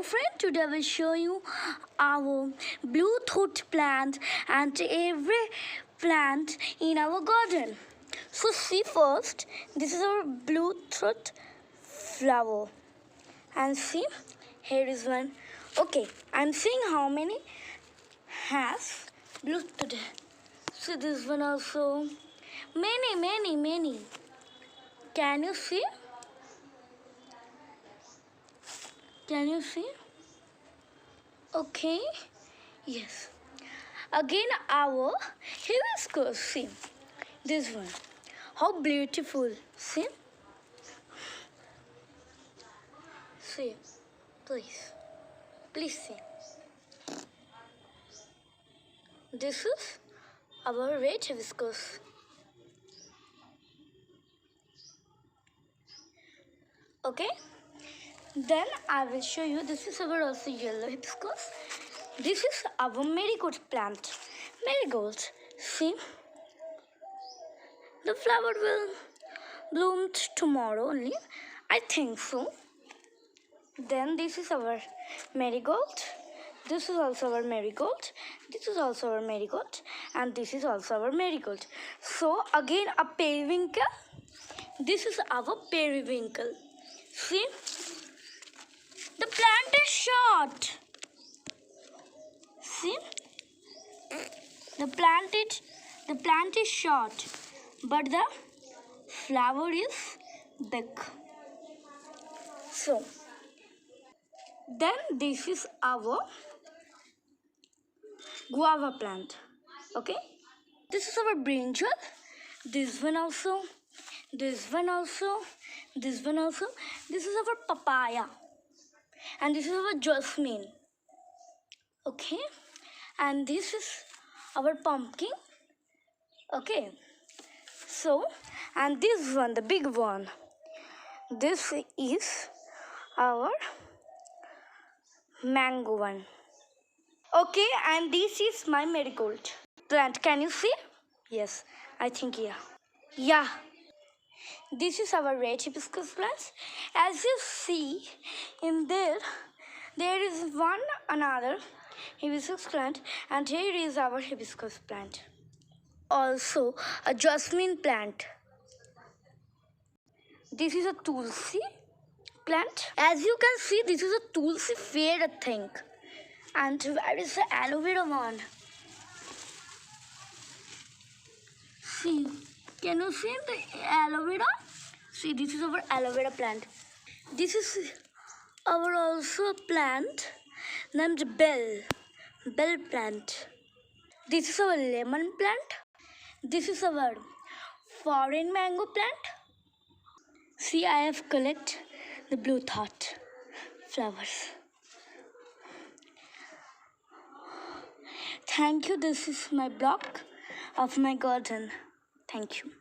Friend, today I will show you our Bluetooth plant and every plant in our garden. So see first, this is our Bluetooth flower. And see, here is one. Okay, I'm seeing how many has Bluetooth. See this one also. Many. Can you see? Can you see? Okay. Yes. Again our hibiscus. See. This one. How beautiful. See? See. Please. Please see. This is our red hibiscus. Okay. Then I will show you, this is our also yellow hibiscus. This is our marigold plant. Marigold. See? The flower will bloom tomorrow only. I think so. Then this is our marigold. This is also our marigold. This is also our marigold. And this is also our marigold. So again a periwinkle. This is our periwinkle. See? The plant is short. See? The plant is short, but the flower is big. So then this is our guava plant. Okay? This is our brinjal. This one also. This one also. This one also. This is our papaya. And this is our jasmine. Okay, and this is our pumpkin. Okay, so and this one, the big one, this is our mango one. Okay, and this is my marigold plant. Can you see? Yes, I think yeah. This is our red hibiscus plant. As you see in there is another hibiscus plant, and here is our hibiscus plant. Also a jasmine plant. This is a tulsi plant. As you can see, this is a tulsi fair, I think. And where is the aloe vera one? See, can you see the aloe vera? See, this is our aloe vera plant. This is our also plant named bell plant. This is our lemon plant. This is our foreign mango plant. See, I have collected the blue thought flowers. Thank you. This is my block of my garden. Thank you.